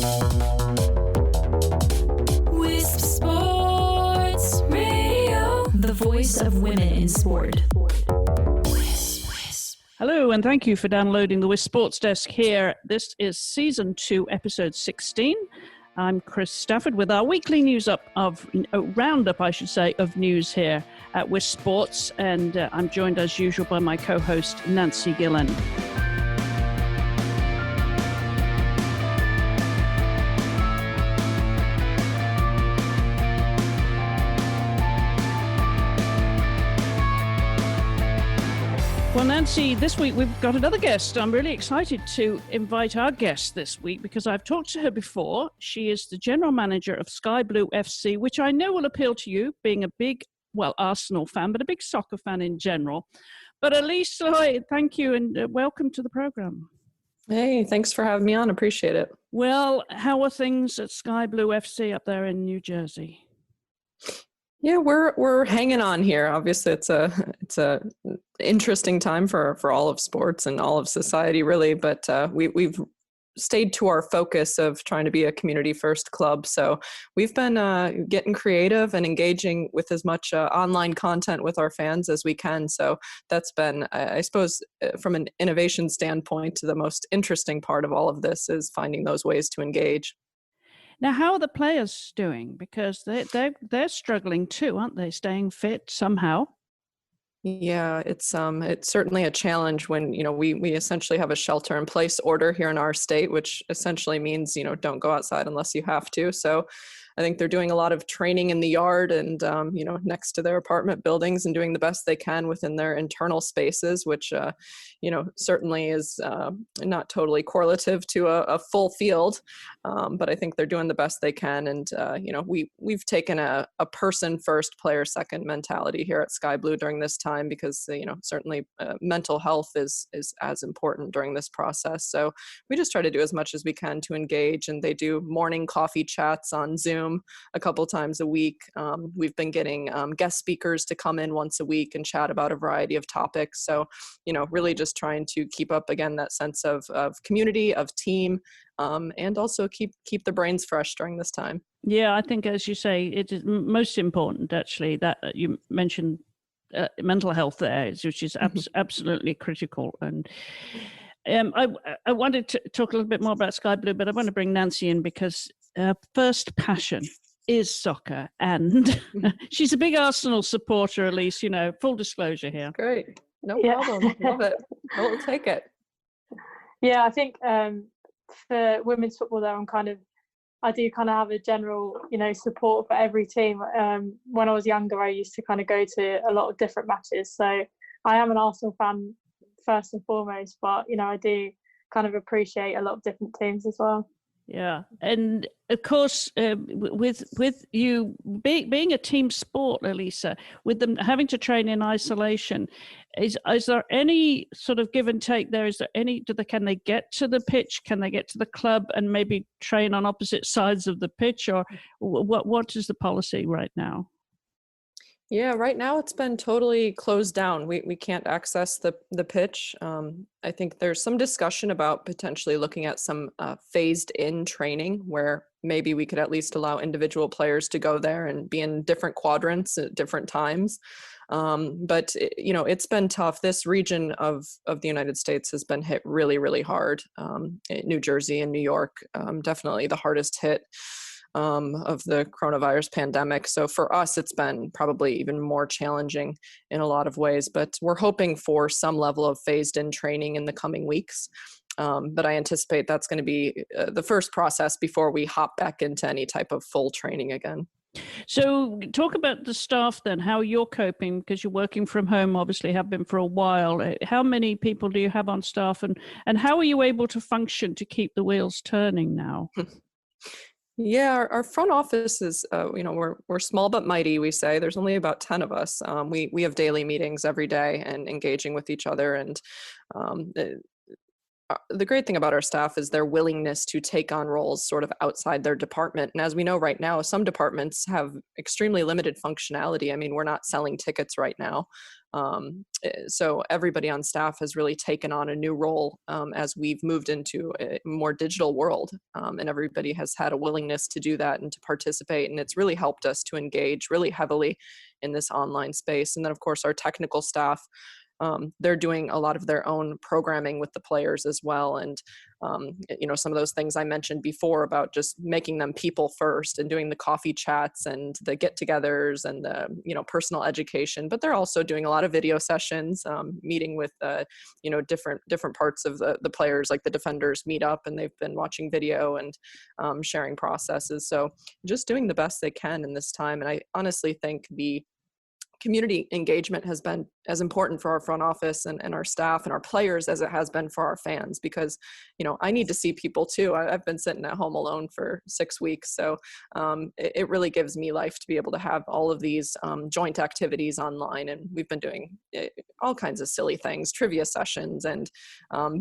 WiSP Sports Radio, the voice of women in sport. Hello, and thank you for downloading the WiSP Sports Desk here. This is Season 2, Episode 16. I'm Chris Stafford with our weekly roundup, of news here at WiSP Sports, and I'm joined as usual by my co-host, Nancy Gillen. Well, Nancy, this week we've got another guest. I'm really excited to invite our guest this week because I've talked to her before. She is the general manager of Sky Blue FC, which I know will appeal to you, being a big, Arsenal fan, but a big soccer fan in general. But Alyse LaHue, thank you and welcome to the program. Hey, thanks for having me on. Appreciate it. Well, how are things at Sky Blue FC up there in New Jersey? Yeah, we're hanging on here. Obviously, it's a interesting time for all of sports and all of society, really. But we've stayed to our focus of trying to be a community first club. So we've been getting creative and engaging with as much online content with our fans as we can. So that's been, I suppose, from an innovation standpoint, the most interesting part of all of this is finding those ways to engage. Now, how are the players doing? Because they're struggling too, aren't they? Staying fit somehow. Yeah, it's certainly a challenge when, we essentially have a shelter in place order here in our state, which essentially means, don't go outside unless you have to. So I think they're doing a lot of training in the yard and, next to their apartment buildings and doing the best they can within their internal spaces, which, certainly is not totally correlative to a full field. But I think they're doing the best they can. And, we've taken a person first, player second mentality here at Sky Blue during this time because, certainly mental health is as important during this process. So we just try to do as much as we can to engage, and they do morning coffee chats on Zoom a couple times a week. We've been getting guest speakers to come in once a week and chat about a variety of topics. So, really just trying to keep up, again, that sense of community, of team, and also keep the brains fresh during this time. Yeah, I think, as you say, it is most important, actually, that you mentioned mental health there, which is absolutely critical. And I wanted to talk a little bit more about Sky Blue, but I want to bring Nancy in because her first passion is soccer, and she's a big Arsenal supporter, Alyse, full disclosure here. Great. No problem. Love it. I'll take it. Yeah, I think for women's football though, I do have a general, support for every team. When I was younger, I used to go to a lot of different matches. So I am an Arsenal fan first and foremost, but, I do appreciate a lot of different teams as well. Yeah, and of course, with you being a team sport, Alyse, with them having to train in isolation, is there any sort of give and take there? Is there any? Can they get to the pitch? Can they get to the club and maybe train on opposite sides of the pitch, or what is the policy right now? Yeah, right now it's been totally closed down. We can't access the pitch. I think there's some discussion about potentially looking at some phased in training where maybe we could at least allow individual players to go there and be in different quadrants at different times. But it's been tough. This region of the United States has been hit really, really hard. New Jersey and New York, definitely the hardest hit of the coronavirus pandemic. So for us, it's been probably even more challenging in a lot of ways, but we're hoping for some level of phased in training in the coming weeks. But I anticipate that's going to be the first process before we hop back into any type of full training again. So talk about the staff then, how you're coping, because you're working from home, obviously have been for a while. How many people do you have on staff, and how are you able to function to keep the wheels turning now? Yeah, our front office is, we're small but mighty, we say. There's only about 10 of us. We have daily meetings every day and engaging with each other. And the great thing about our staff is their willingness to take on roles sort of outside their department. And as we know right now, some departments have extremely limited functionality. I mean, we're not selling tickets right now. So everybody on staff has really taken on a new role as we've moved into a more digital world, and everybody has had a willingness to do that and to participate, and it's really helped us to engage really heavily in this online space. And then of course our technical staff, they're doing a lot of their own programming with the players as well. And, some of those things I mentioned before about just making them people first and doing the coffee chats and the get-togethers and the, personal education, but they're also doing a lot of video sessions, meeting with, different parts of the players, like the defenders meet up and they've been watching video and sharing processes. So just doing the best they can in this time. And I honestly think the community engagement has been as important for our front office and our staff and our players as it has been for our fans, because, I need to see people too. I've been sitting at home alone for 6 weeks. So it really gives me life to be able to have all of these joint activities online. And we've been doing all kinds of silly things, trivia sessions and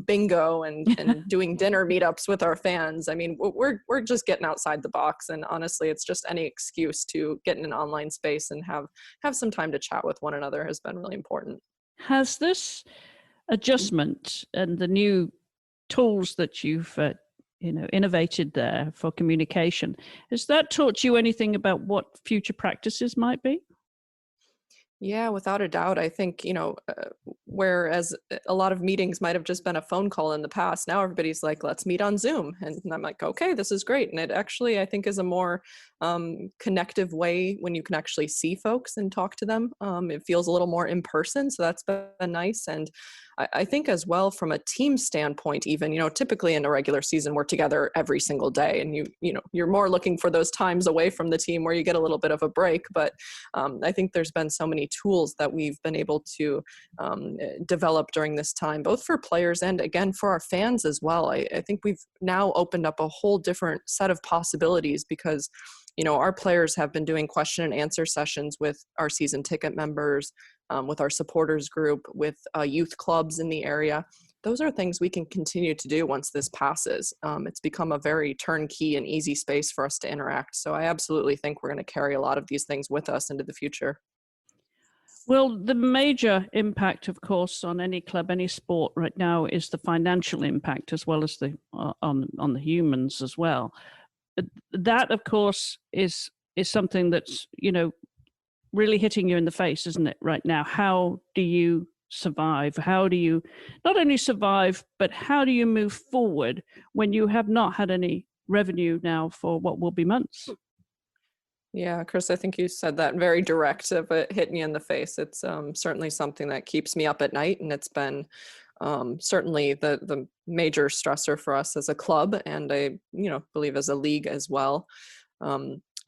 bingo and doing dinner meetups with our fans. I mean, we're just getting outside the box. And honestly, it's just any excuse to get in an online space and have some time to chat with one another has been really important. Has this adjustment and the new tools that you've innovated there for communication, has that taught you anything about what future practices might be? Yeah, without a doubt. I think, whereas a lot of meetings might have just been a phone call in the past, now everybody's like, let's meet on Zoom. And I'm like, okay, this is great. And it actually, I think, is a more connective way when you can actually see folks and talk to them. It feels a little more in person. So that's been nice. And I think as well from a team standpoint, even, typically in a regular season, we're together every single day. And you're more looking for those times away from the team where you get a little bit of a break. But I think there's been so many tools that we've been able to develop during this time, both for players and again for our fans as well. I think we've now opened up a whole different set of possibilities because our players have been doing question and answer sessions with our season ticket members, with our supporters group, with youth clubs in the area. Those are things we can continue to do once this passes. It's become a very turnkey and easy space for us to interact. So I absolutely think we're going to carry a lot of these things with us into the future. Well, the major impact, of course, on any club, any sport right now is the financial impact, as well as the on the humans as well. That, of course, is something that's really hitting you in the face, isn't it, right now? How do you survive? How do you not only survive, but how do you move forward when you have not had any revenue now for what will be months? Yeah, Chris, I think you said that very direct of it hitting you in the face. It's certainly something that keeps me up at night, and it's been certainly the major stressor for us as a club, and I believe as a league as well.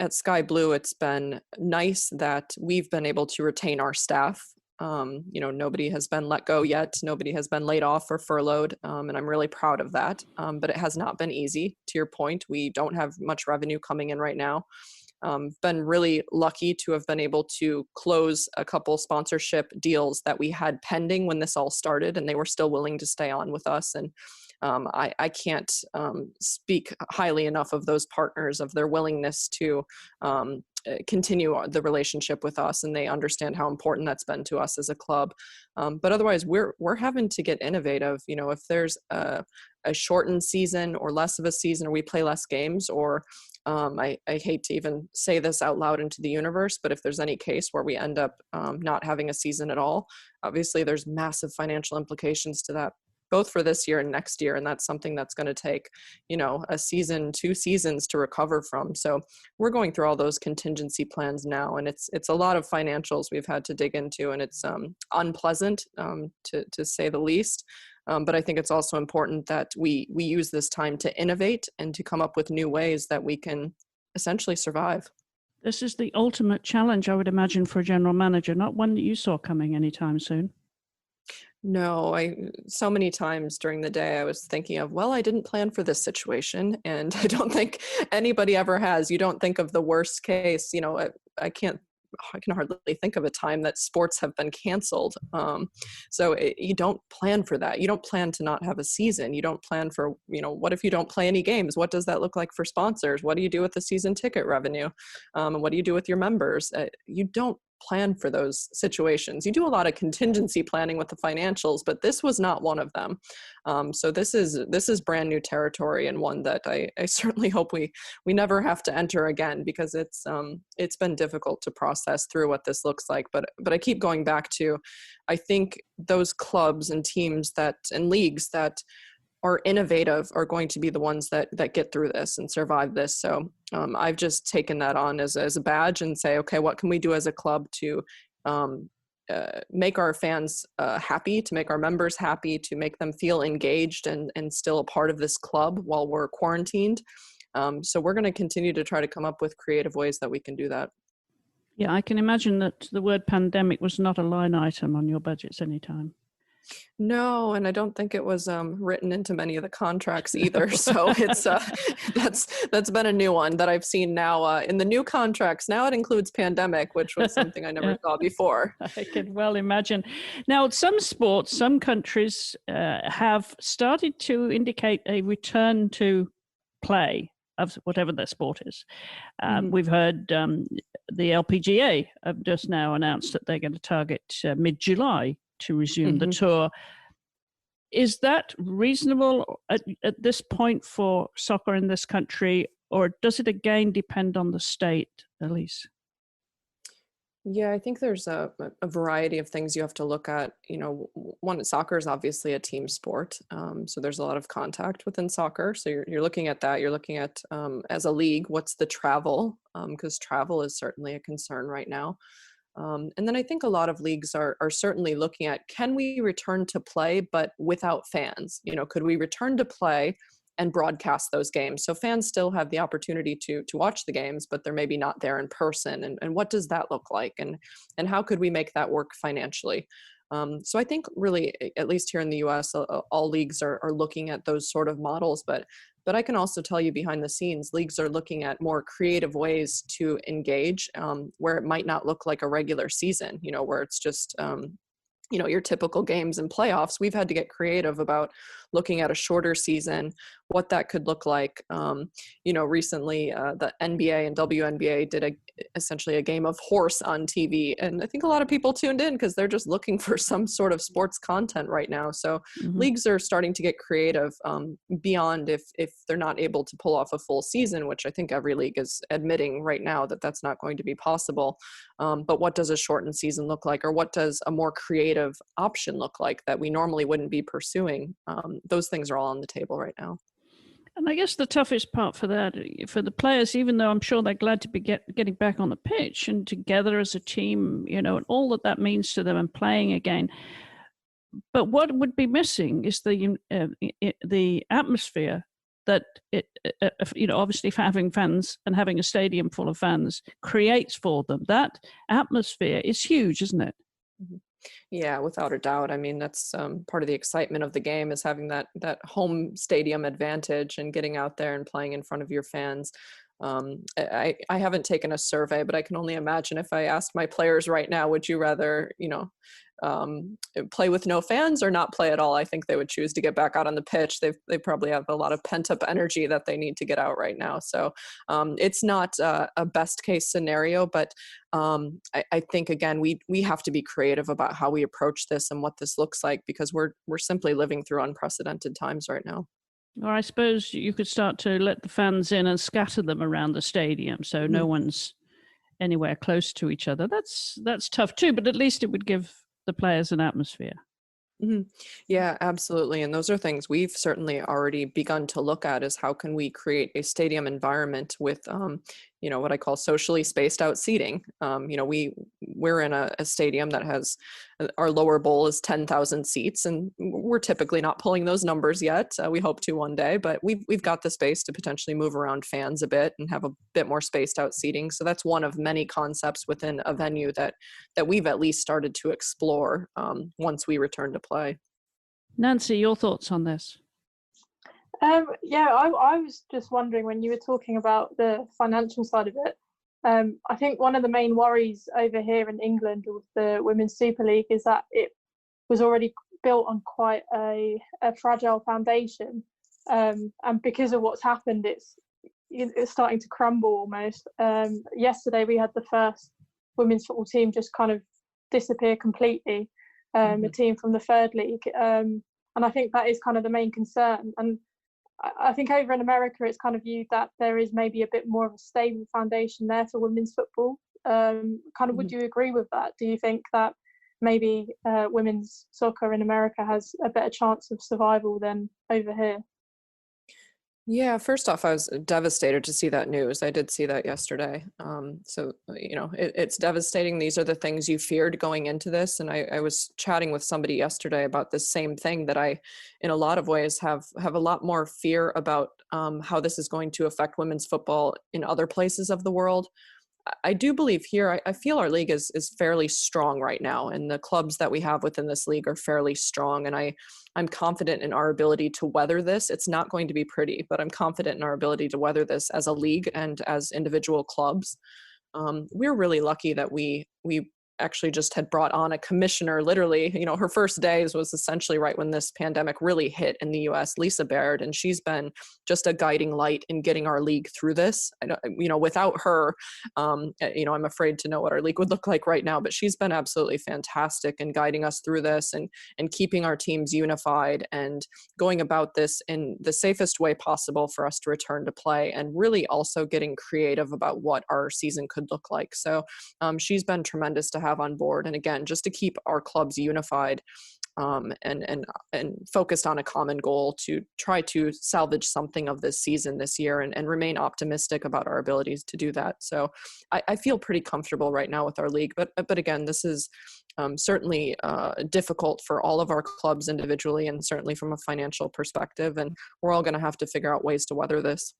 At Sky Blue, it's been nice that we've been able to retain our staff. Nobody has been let go yet. Nobody has been laid off or furloughed, and I'm really proud of that. But it has not been easy. To your point, we don't have much revenue coming in right now. Been really lucky to have been able to close a couple sponsorship deals that we had pending when this all started, and they were still willing to stay on with us. And I can't speak highly enough of those partners, of their willingness to continue the relationship with us, and they understand how important that's been to us as a club. But otherwise, we're having to get innovative. If there's a shortened season or less of a season, or we play less games, or I hate to even say this out loud into the universe, but if there's any case where we end up not having a season at all, obviously there's massive financial implications to that, both for this year and next year. And that's something that's going to take, a season, 2 seasons to recover from. So we're going through all those contingency plans now, and it's a lot of financials we've had to dig into, and it's unpleasant to say the least. But I think it's also important that we use this time to innovate and to come up with new ways that we can essentially survive. This is the ultimate challenge, I would imagine, for a general manager, not one that you saw coming anytime soon. No, so many times during the day I was thinking of, well, I didn't plan for this situation. And I don't think anybody ever has. You don't think of the worst case. I can hardly think of a time that sports have been canceled. So you don't plan for that. You don't plan to not have a season. You don't plan for, what if you don't play any games? What does that look like for sponsors? What do you do with the season ticket revenue? And what do you do with your members? You don't plan for those situations. You do a lot of contingency planning with the financials, but this was not one of them. So this is brand new territory, and one that I certainly hope we never have to enter again, because it's been difficult to process through what this looks like. But I keep going back to, I think those clubs and teams and leagues that are innovative are going to be the ones that get through this and survive this. So I've just taken that on as a badge and say, okay, what can we do as a club to make our fans happy, to make our members happy, to make them feel engaged and still a part of this club while we're quarantined. So we're going to continue to try to come up with creative ways that we can do that. Yeah, I can imagine that the word pandemic was not a line item on your budgets anytime. No, and I don't think it was written into many of the contracts either. So it's that's been a new one that I've seen now in the new contracts. Now it includes pandemic, which was something I never saw before. I can well imagine. Now, some sports, some countries have started to indicate a return to play of whatever their sport is. We've heard the LPGA have just now announced that they're going to target mid-July to resume the tour. Is that reasonable at this point for soccer in this country, or does it again depend on the state, Alyse? Yeah, I think there's a variety of things you have to look at. You know, one, soccer is obviously a team sport. So there's a lot of contact within soccer. So you're looking at that. You're looking at, as a league, what's the travel? Because travel is certainly a concern right now. And then I think a lot of leagues are certainly looking at, can we return to play, but without fans? You know, could we return to play and broadcast those games? So fans still have the opportunity to watch the games, but they're maybe not there in person. And what does that look like? And how could we make that work financially? So I think really, at least here in the US, all leagues are looking at those sort of models, but I can also tell you behind the scenes, leagues are looking at more creative ways to engage, where it might not look like a regular season, you know, where it's just, you know, your typical games and playoffs. We've had to get creative about looking at a shorter season, what that could look like. You know, recently the NBA and WNBA did essentially a game of horse on TV. And I think a lot of people tuned in because they're just looking for some sort of sports content right now. So leagues are starting to get creative beyond if they're not able to pull off a full season, which I think every league is admitting right now that that's not going to be possible. But what does a shortened season look like? Or what does a more creative option look like that we normally wouldn't be pursuing? Those things are all on the table right now. And I guess the toughest part for that, for the players, even though I'm sure they're glad to be getting back on the pitch and together as a team, you know, and all that means to them and playing again. But what would be missing is the atmosphere that you know, obviously having fans and having a stadium full of fans creates for them. That atmosphere is huge, isn't it? Yeah, without a doubt. I mean, that's part of the excitement of the game, is having that home stadium advantage and getting out there and playing in front of your fans. I haven't taken a survey, but I can only imagine if I asked my players right now, would you rather, you know, play with no fans or not play at all? I think they would choose to get back out on the pitch. They probably have a lot of pent up energy that they need to get out right now. So it's not a best case scenario, but I think again we have to be creative about how we approach this and what this looks like, because we're simply living through unprecedented times right now. Or I suppose you could start to let the fans in and scatter them around the stadium so no one's anywhere close to each other. That's tough too, but at least it would give the players an atmosphere. Yeah, absolutely. And those are things we've certainly already begun to look at, is how can we create a stadium environment with, you know, what I call socially spaced out seating. You know, we're in a stadium that has, our lower bowl is 10,000 seats, and we're typically not pulling those numbers yet. We hope to one day, but we've got the space to potentially move around fans a bit and have a bit more spaced out seating. So that's one of many concepts within a venue that we've at least started to explore once we return to play. Nancy, your thoughts on this? Yeah, I was just wondering, when you were talking about the financial side of it, I think one of the main worries over here in England with the Women's Super League is that it was already built on quite a fragile foundation, and because of what's happened, it's starting to crumble almost. Yesterday we had the first women's football team just kind of disappear completely, a team from the third league. And I think that is kind of the main concern. And I think over in America, it's kind of viewed that there is maybe a bit more of a stable foundation there for women's football. Would you agree with that? Do you think that maybe women's soccer in America has a better chance of survival than over here? Yeah, first off, I was devastated to see that news. I did see that yesterday. It's devastating. These are the things you feared going into this. And I was chatting with somebody yesterday about the same thing, that I, in a lot of ways, have a lot more fear about how this is going to affect women's football in other places of the world. I do believe here, I feel our league is fairly strong right now, and the clubs that we have within this league are fairly strong. And I'm confident in our ability to weather this. It's not going to be pretty, but I'm confident in our ability to weather this as a league and as individual clubs. We're really lucky that we actually just had brought on a commissioner, literally, her first days was essentially right when this pandemic really hit in the US, Lisa Baird, and she's been just a guiding light in getting our league through this. Without her, I'm afraid to know what our league would look like right now, but she's been absolutely fantastic in guiding us through this and keeping our teams unified and going about this in the safest way possible for us to return to play, and really also getting creative about what our season could look like. So she's been tremendous to have on board, and again, just to keep our clubs unified and focused on a common goal to try to salvage something of this season this year and remain optimistic about our abilities to do that. So I feel pretty comfortable right now with our league, but again, this is certainly difficult for all of our clubs individually, and certainly from a financial perspective, and we're all going to have to figure out ways to weather this.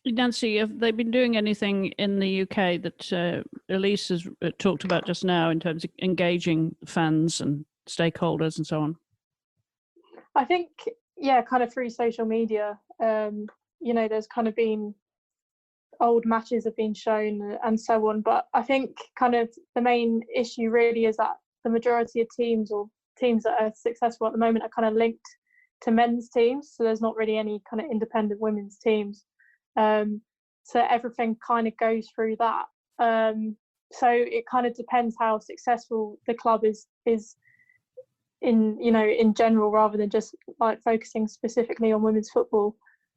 Nancy, have they been doing anything in the UK that Alyse has talked about just now in terms of engaging fans and stakeholders and so on? I think, kind of through social media, there's kind of been old matches have been shown and so on. But I think kind of the main issue really is that the majority of teams, or teams that are successful at the moment, are kind of linked to men's teams. So there's not really any kind of independent women's teams. So everything kind of goes through that. So it kind of depends how successful the club is in general, rather than just like focusing specifically on women's football.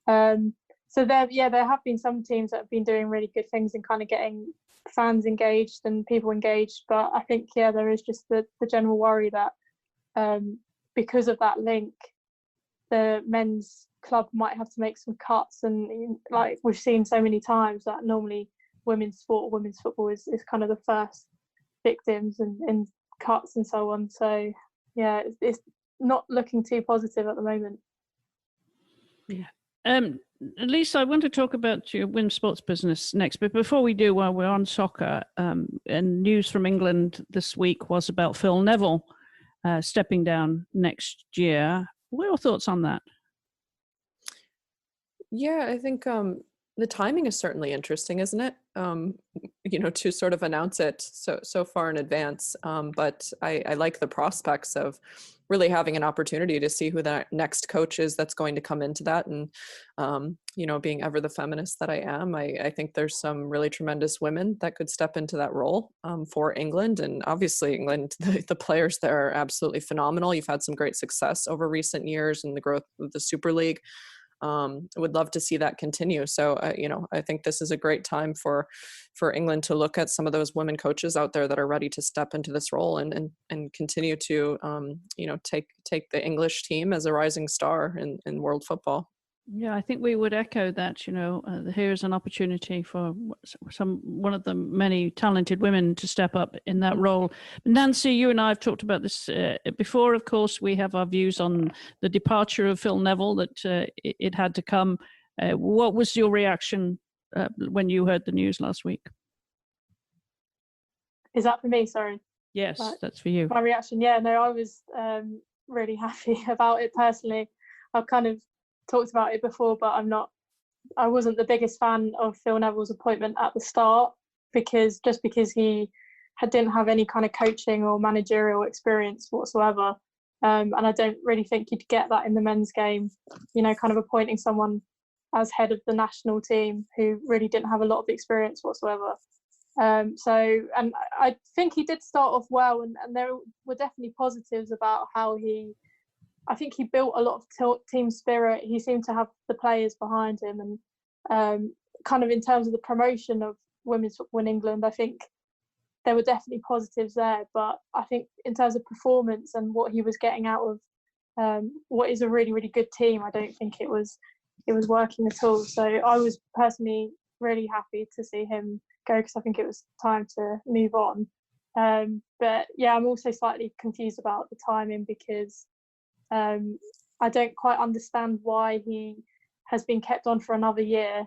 So there have been some teams that have been doing really good things in kind of getting fans engaged and people engaged. But I think, there is just the general worry that because of that link, the men's club might have to make some cuts, and like we've seen so many times that normally women's football is kind of the first victims and cuts and so on. So it's not looking too positive at the moment. Alyse, I want to talk about your women's sports business next, but before we do, while we're on soccer, and news from England this week was about Phil Neville stepping down next year. What are your thoughts on that? Yeah, I think the timing is certainly interesting, isn't it? To sort of announce it so far in advance. But I like the prospects of really having an opportunity to see who the next coach is that's going to come into that. And, being ever the feminist that I am, I think there's some really tremendous women that could step into that role for England. And obviously England, the players there are absolutely phenomenal. You've had some great success over recent years in the growth of the Super League. I would love to see that continue. So, I think this is a great time for England to look at some of those women coaches out there that are ready to step into this role and continue to, take the English team as a rising star in world football. Yeah, I think we would echo that. Here's an opportunity for one of the many talented women to step up in that role. Nancy, you and I have talked about this before. Of course, we have our views on the departure of Phil Neville, that it had to come. What was your reaction when you heard the news last week? Is that for me? Sorry. Yes, that's for you. My reaction, I was really happy about it personally. I've kind of talked about it before, but I wasn't the biggest fan of Phil Neville's appointment at the start, because he didn't have any kind of coaching or managerial experience whatsoever. And I don't really think you'd get that in the men's game, kind of appointing someone as head of the national team who really didn't have a lot of experience whatsoever. And I think he did start off well, and there were definitely positives about how I think he built a lot of team spirit. He seemed to have the players behind him, and kind of in terms of the promotion of women's football in England, I think there were definitely positives there. But I think in terms of performance and what he was getting out of what is a really, really good team, I don't think it was working at all. So I was personally really happy to see him go, because I think it was time to move on. But yeah, I'm also slightly confused about the timing, because I don't quite understand why he has been kept on for another year,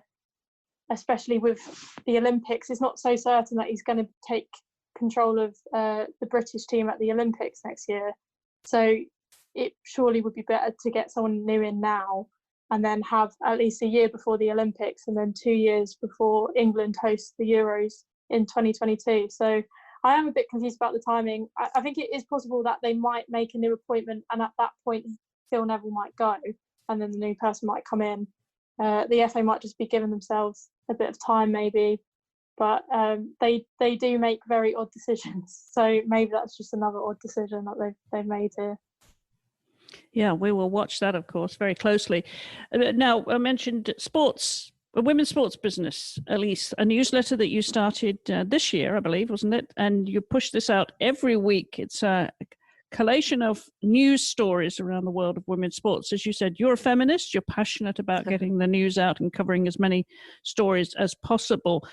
especially with the Olympics. It's not so certain that he's going to take control of the British team at the Olympics next year. So it surely would be better to get someone new in now, and then have at least a year before the Olympics, and then 2 years before England hosts the Euros in 2022. So I am a bit confused about the timing. I think it is possible that they might make a new appointment, and at that point Phil Neville might go, and then the new person might come in. The FA might just be giving themselves a bit of time maybe, but they do make very odd decisions. So maybe that's just another odd decision that they've made here. Yeah, we will watch that, of course, very closely. Now, I mentioned sports, a women's sports business, Alyse, a newsletter that you started this year, I believe, wasn't it? And you push this out every week. It's a collation of news stories around the world of women's sports. As you said, you're a feminist. You're passionate about getting the news out and covering as many stories as possible.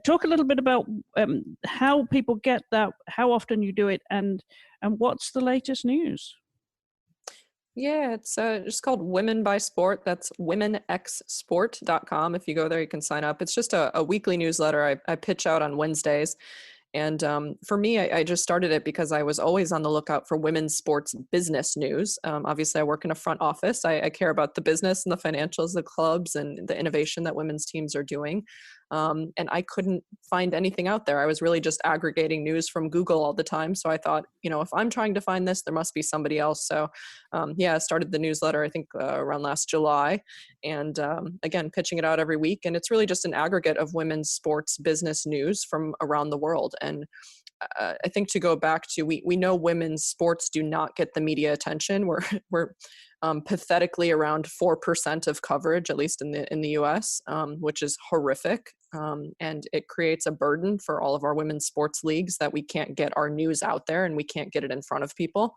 Talk a little bit about how people get that, how often you do it, and what's the latest news? Yeah, it's just called Women by Sport. That's womenxsport.com. If you go there, you can sign up. It's just a weekly newsletter I pitch out on Wednesdays. And for me, I just started it because I was always on the lookout for women's sports business news. Obviously, I work in a front office. I care about the business and the financials, the clubs, and the innovation that women's teams are doing. And I couldn't find anything out there. I was really just aggregating news from Google all the time. So I thought, if I'm trying to find this, there must be somebody else. So I started the newsletter, I think around last July. And again, pitching it out every week. And it's really just an aggregate of women's sports business news from around the world. And I think to go back to, we know women's sports do not get the media attention. We're pathetically around 4% of coverage, at least in the US, which is horrific. And it creates a burden for all of our women's sports leagues that we can't get our news out there and we can't get it in front of people.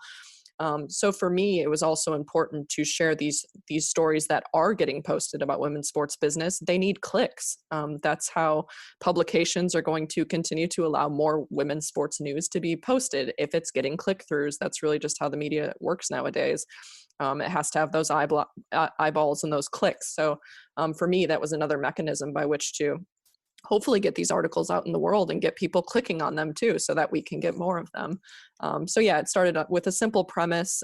So for me, it was also important to share these stories that are getting posted about women's sports business. They need clicks. That's how publications are going to continue to allow more women's sports news to be posted. If it's getting click-throughs, that's really just how the media works nowadays. It has to have those eyeballs and those clicks. So for me, that was another mechanism by which to hopefully get these articles out in the world and get people clicking on them too, so that we can get more of them. It started with a simple premise.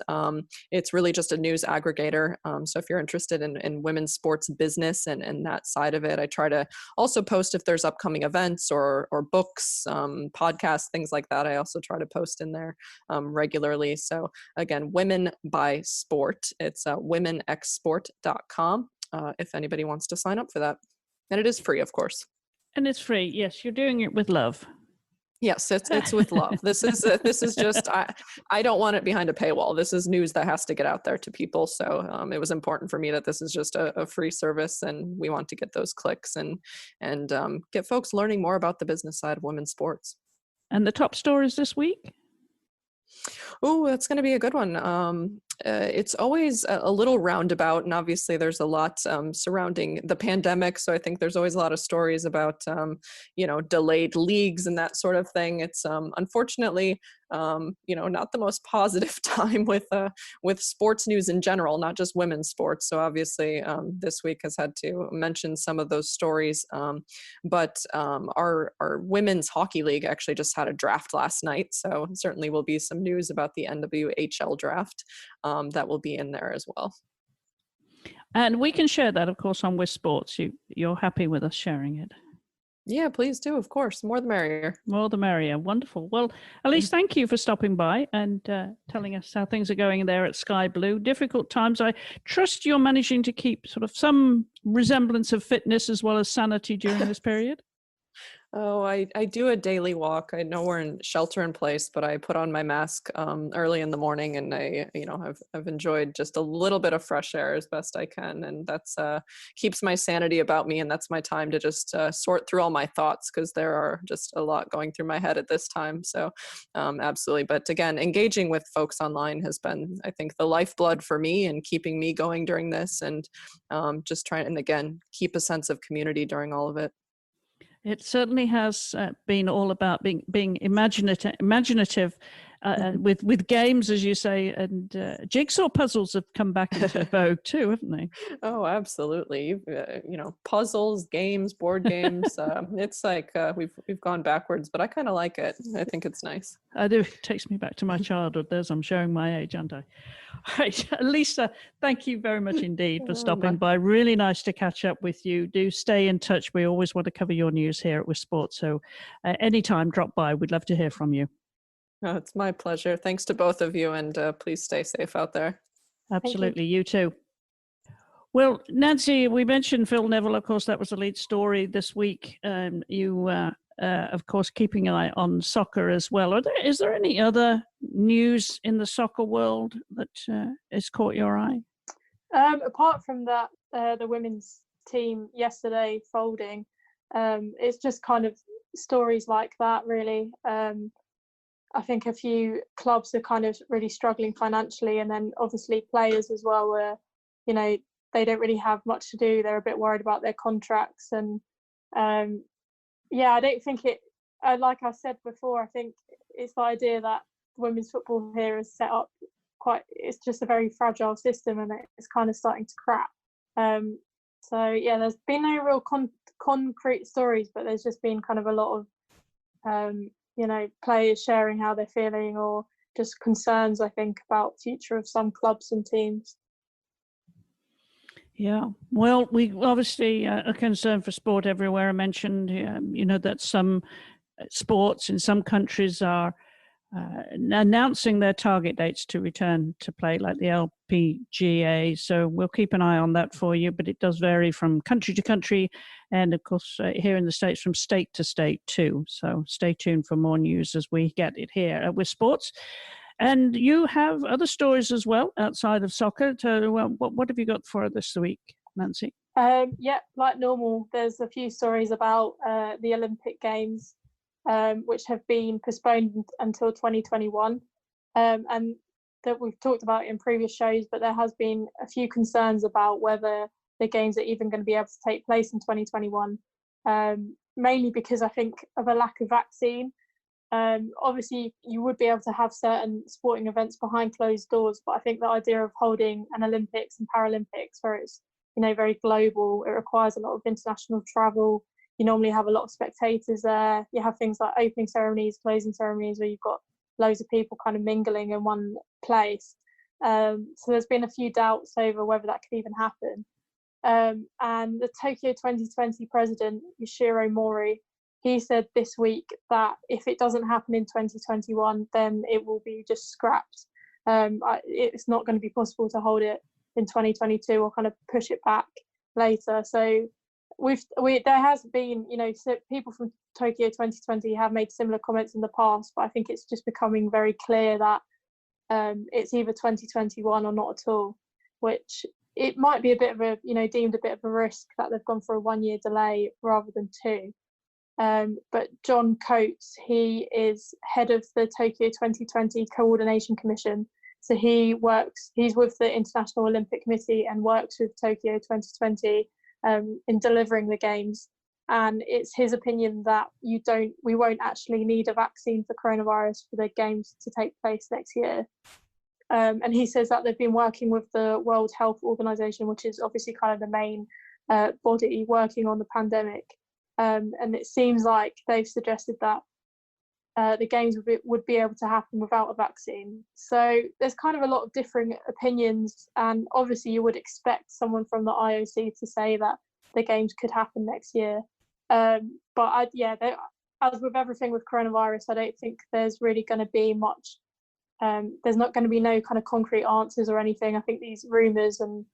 It's really just a news aggregator. So if you're interested in women's sports business and that side of it, I try to also post if there's upcoming events or books, podcasts, things like that. I also try to post in there regularly. So again, Women by Sport. It's womenxsport.com if anybody wants to sign up for that. And it is free, of course. And it's free. Yes, you're doing it with love. Yes, it's with love. This is just, I don't want it behind a paywall. This is news that has to get out there to people. So it was important for me that this is just a free service, and we want to get those clicks and get folks learning more about the business side of women's sports. And the top stories this week? Oh, that's going to be a good one. It's always a little roundabout, and obviously there's a lot surrounding the pandemic. So I think there's always a lot of stories about, delayed leagues and that sort of thing. It's unfortunately, not the most positive time with sports news in general, not just women's sports. So obviously this week has had to mention some of those stories. But our women's hockey league actually just had a draft last night. So certainly will be some news about the NWHL draft. That will be in there as well. And we can share that, of course, on WiSP Sports. You're happy with us sharing it? Yeah, please do. Of course. More the merrier. More the merrier. Wonderful. Well, Alyse, thank you for stopping by and telling us how things are going there at Sky Blue. Difficult times. I trust you're managing to keep sort of some resemblance of fitness as well as sanity during this period. Oh, I do a daily walk. I know we're in shelter in place, but I put on my mask early in the morning, and I've enjoyed just a little bit of fresh air as best I can, and that's keeps my sanity about me, and that's my time to just sort through all my thoughts, because there are just a lot going through my head at this time. So absolutely. But again, engaging with folks online has been, I think, the lifeblood for me and keeping me going during this, and just trying, and again, keep a sense of community during all of it. It certainly has been all about being imaginative with games, as you say, and jigsaw puzzles have come back into vogue too, haven't they? Oh, absolutely. Puzzles, games, board games. It's like we've gone backwards, but I kind of like it. I think it's nice. I do. It takes me back to my childhood. I'm showing my age, aren't I? All right, Lisa, thank you very much indeed for stopping by. Really nice to catch up with you. Do stay in touch. We always want to cover your news here at WiSP Sport. So anytime, drop by. We'd love to hear from you. Oh, it's my pleasure. Thanks to both of you, and please stay safe out there. Absolutely. You too. Well, Nancy, we mentioned Phil Neville. Of course, that was the lead story this week. You, of course, keeping an eye on soccer as well. Is there any other news in the soccer world that has caught your eye? Apart from that, the women's team yesterday folding, it's just kind of stories like that, really. I think a few clubs are kind of really struggling financially, and then obviously players as well, where, they don't really have much to do. They're a bit worried about their contracts, and I don't think like I said before, I think it's the idea that women's football here is set up it's just a very fragile system, and it's kind of starting to crack. There's been no real concrete stories, but there's just been kind of a lot of players sharing how they're feeling, or just concerns, I think, about future of some clubs and teams. Yeah, well, we obviously are concerned for sport everywhere. I mentioned, that some sports in some countries are announcing their target dates to return to play, like the LPGA. So we'll keep an eye on that for you, but it does vary from country to country, and of course here in the States from state to state too. So stay tuned for more news as we get it here with sports. And you have other stories as well outside of soccer. So what have you got for this week, Nancy? Like normal, there's a few stories about the Olympic Games, which have been postponed until 2021, and that we've talked about in previous shows, but there has been a few concerns about whether the Games are even going to be able to take place in 2021, mainly because I think of a lack of vaccine. Obviously, you would be able to have certain sporting events behind closed doors, but I think the idea of holding an Olympics and Paralympics where it's very global, it requires a lot of international travel. You normally have a lot of spectators there. You have things like opening ceremonies, closing ceremonies, where you've got loads of people kind of mingling in one place. So there's been a few doubts over whether that could even happen. And the Tokyo 2020 president, Yoshiro Mori, he said this week that if it doesn't happen in 2021, then it will be just scrapped. It's not going to be possible to hold it in 2022 or kind of push it back later. So there has been, so people from Tokyo 2020 have made similar comments in the past, but I think it's just becoming very clear that it's either 2021 or not at all, which it might be a bit of a, deemed a bit of a risk that they've gone for a 1 year delay rather than 2. But John Coates, he is head of the Tokyo 2020 Coordination Commission. So he's with the International Olympic Committee and works with Tokyo 2020 in delivering the Games. And it's his opinion that we won't actually need a vaccine for coronavirus for the Games to take place next year. And he says that they've been working with the World Health Organization, which is obviously kind of the main body working on the pandemic. And it seems like they've suggested that the Games would be able to happen without a vaccine. So there's kind of a lot of differing opinions, and obviously you would expect someone from the IOC to say that the Games could happen next year. As with everything with coronavirus, I don't think there's really going to be much. There's not going to be no kind of concrete answers or anything. I think these rumours and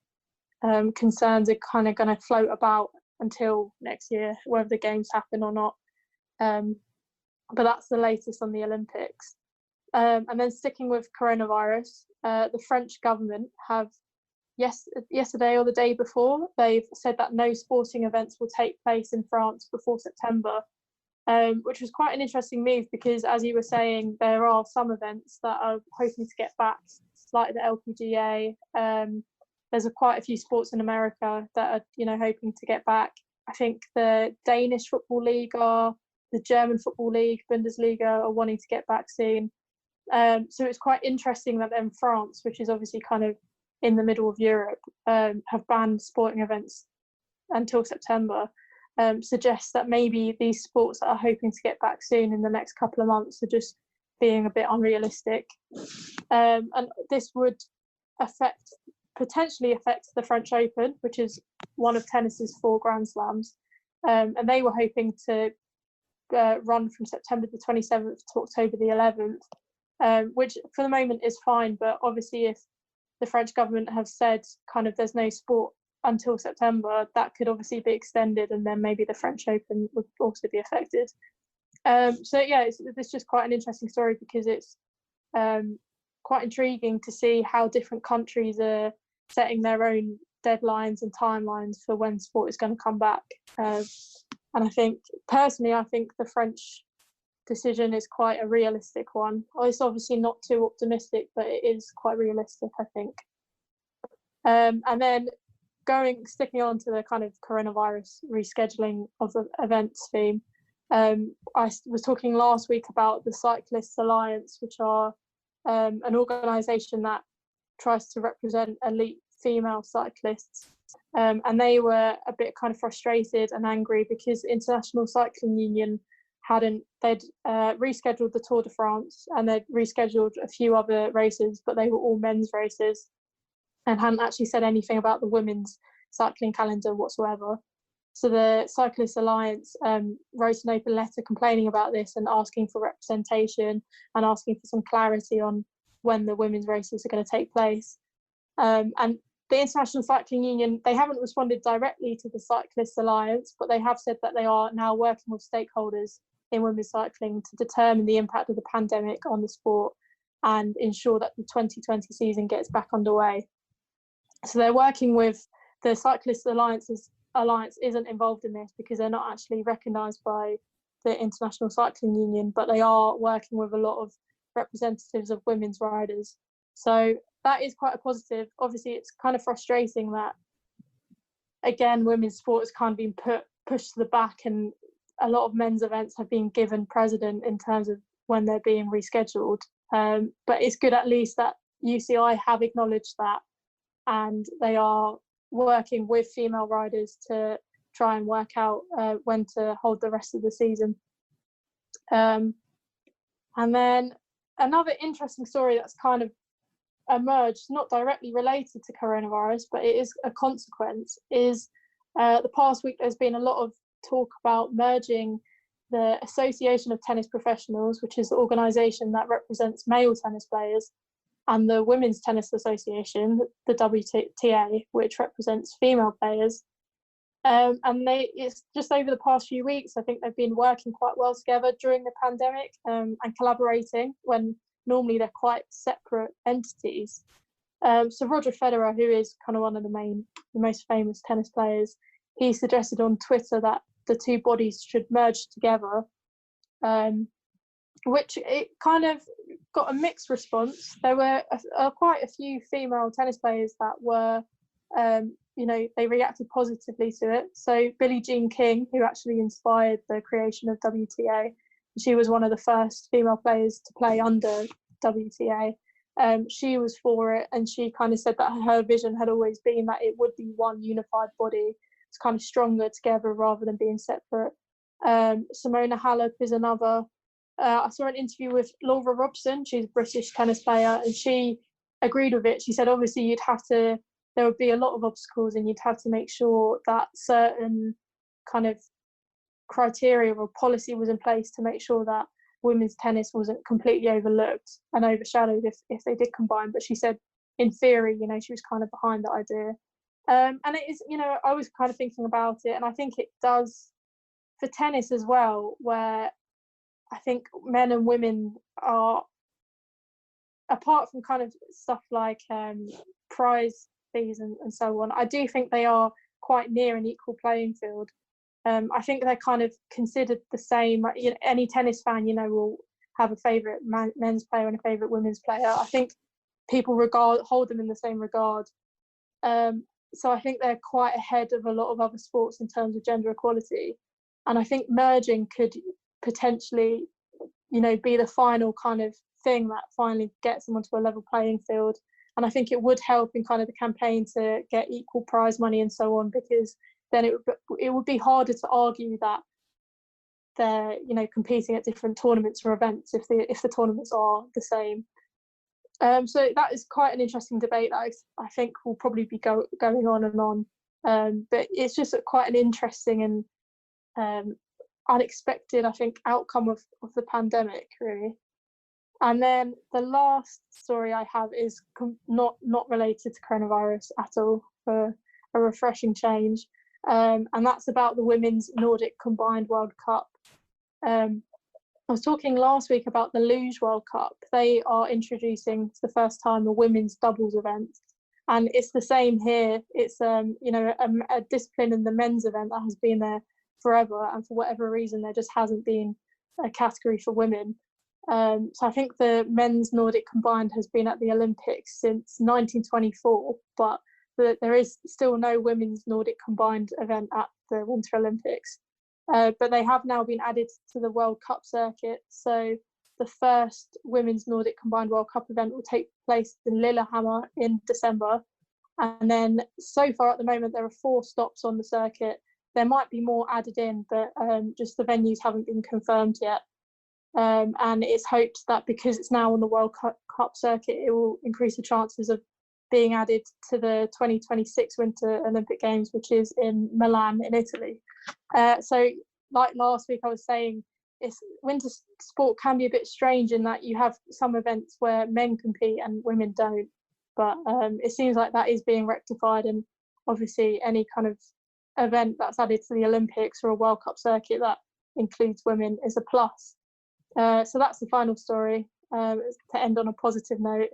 concerns are kind of going to float about until next year, whether the Games happen or not. But that's the latest on the Olympics. And then sticking with coronavirus, the French government have yesterday or the day before, they've said that no sporting events will take place in France before September, which was quite an interesting move because, as you were saying, there are some events that are hoping to get back, like the LPGA. There's quite a few sports in America that are, hoping to get back. I think the Danish Football League the German Football League, Bundesliga, are wanting to get back soon. So it's quite interesting that then France, which is obviously kind of in the middle of Europe, have banned sporting events until September. Suggests that maybe these sports that are hoping to get back soon in the next couple of months are just being a bit unrealistic. And this would potentially affect the French Open, which is one of tennis's 4 Grand Slams. And they were hoping to run from September the 27th to October the 11th, which for the moment is fine. But obviously, if the French government have said kind of there's no sport until September, that could obviously be extended, and then maybe the French Open would also be affected. So yeah, it's just quite an interesting story because it's quite intriguing to see how different countries are setting their own deadlines and timelines for when sport is going to come back. And I think, personally, the French decision is quite a realistic one. It's obviously not too optimistic, but it is quite realistic, I think. And then sticking on to the kind of coronavirus rescheduling of the events theme, I was talking last week about the Cyclists Alliance, which are an organisation that tries to represent elite female cyclists. And they were a bit kind of frustrated and angry because International Cycling Union they'd rescheduled the Tour de France and they'd rescheduled a few other races, but they were all men's races and hadn't actually said anything about the women's cycling calendar whatsoever. So the Cyclists Alliance wrote an open letter complaining about this and asking for representation and asking for some clarity on when the women's races are going to take place. And the International Cycling Union, they haven't responded directly to the Cyclists Alliance, but they have said that they are now working with stakeholders in women's cycling to determine the impact of the pandemic on the sport and ensure that the 2020 season gets back underway. So they're working with the Cyclists Alliance isn't involved in this because they're not actually recognised by the International Cycling Union, but they are working with a lot of representatives of women's riders. So that is quite a positive. Obviously, it's kind of frustrating that, again, women's sport has kind of been pushed to the back and a lot of men's events have been given precedent in terms of when they're being rescheduled. But it's good at least that UCI have acknowledged that and they are working with female riders to try and work out when to hold the rest of the season. And then another interesting story that's kind of emerged, not directly related to coronavirus, but it is a consequence, is the past week there's been a lot of talk about merging the Association of Tennis Professionals, which is the organisation that represents male tennis players, and the Women's Tennis Association, the WTA, which represents female players. And it's just over the past few weeks, I think they've been working quite well together during the pandemic and collaborating when normally they're quite separate entities. So Roger Federer, who is kind of one of the most famous tennis players, he suggested on Twitter that the two bodies should merge together, which it kind of got a mixed response. There were quite a few female tennis players that were, they reacted positively to it. So Billie Jean King, who actually inspired the creation of WTA, she was one of the first female players to play under WTA. She was for it, and she kind of said that her vision had always been that it would be one unified body. It's kind of stronger together rather than being separate. Simona Halep is another. I saw an interview with Laura Robson. She's a British tennis player, and she agreed with it. She said, obviously, there would be a lot of obstacles, and you'd have to make sure that certain kind of criteria or policy was in place to make sure that women's tennis wasn't completely overlooked and overshadowed if they did combine. But she said, in theory, she was kind of behind the idea. And it is, I was kind of thinking about it, and I think it does for tennis as well, where I think men and women are, apart from kind of stuff like prize fees and so on, I do think they are quite near an equal playing field. I think they're kind of considered the same. You know, any tennis fan, will have a favourite men's player and a favourite women's player. I think people hold them in the same regard. So I think they're quite ahead of a lot of other sports in terms of gender equality. And I think merging could potentially, be the final kind of thing that finally gets them onto a level playing field. And I think it would help in kind of the campaign to get equal prize money and so on, because then it would be harder to argue that they're competing at different tournaments or events if the tournaments are the same. So that is quite an interesting debate that I think will probably be going on and on. But it's just quite an interesting and unexpected, I think, outcome of the pandemic, really. And then the last story I have is not related to coronavirus at all, for a refreshing change. And that's about the Women's Nordic Combined World Cup. I was talking last week about the Luge World Cup. They are introducing for the first time a women's doubles event. And it's the same here. It's a discipline in the men's event that has been there forever. And for whatever reason, there just hasn't been a category for women. So I think the men's Nordic combined has been at the Olympics since 1924, but there is still no women's Nordic combined event at the Winter Olympics. But they have now been added to the World Cup circuit. So the first women's Nordic combined World Cup event will take place in Lillehammer in December. And then so far at the moment, there are 4 stops on the circuit. There might be more added in, but just the venues haven't been confirmed yet. And it's hoped that because it's now on the World Cup circuit, it will increase the chances of being added to the 2026 Winter Olympic Games, which is in Milan in Italy. So like last week I was saying, winter sport can be a bit strange in that you have some events where men compete and women don't. But it seems like that is being rectified, and obviously any kind of event that's added to the Olympics or a World Cup circuit that includes women is a plus. So that's the final story, to end on a positive note.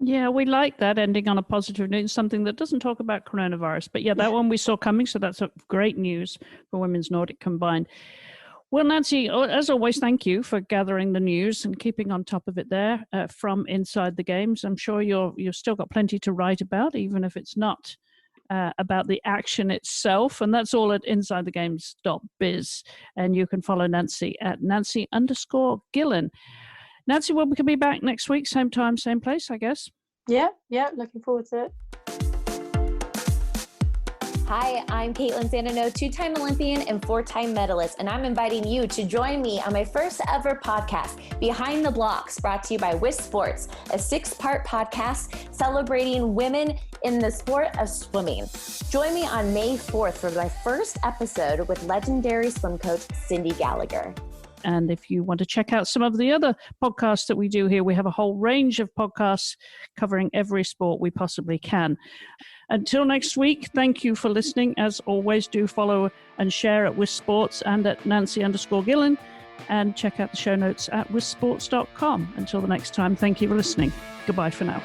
Yeah, we like that, ending on a positive note, something that doesn't talk about coronavirus. But yeah, that one we saw coming, so that's great news for Women's Nordic Combined. Well, Nancy, as always, thank you for gathering the news and keeping on top of it there from inside the games. I'm sure you've still got plenty to write about, even if it's not about the action itself. And that's all at insidethegames.biz. And you can follow Nancy at Nancy_Gillen. Nancy, well, we can be back next week, same time, same place, I guess. Yeah, looking forward to it. Hi, I'm Caitlin Sandino, 2-time Olympian and 4-time medalist, and I'm inviting you to join me on my first ever podcast, Behind the Blocks, brought to you by WiSP Sports, a 6-part podcast celebrating women in the sport of swimming. Join me on May 4th for my first episode with legendary swim coach Cindy Gallagher. And if you want to check out some of the other podcasts that we do here, we have a whole range of podcasts covering every sport we possibly can. Until next week, thank you for listening. As always, do follow and share at WiSP Sports and at Nancy_Gillen, and check out the show notes at wispsports.com. Until the next time, thank you for listening. Goodbye for now.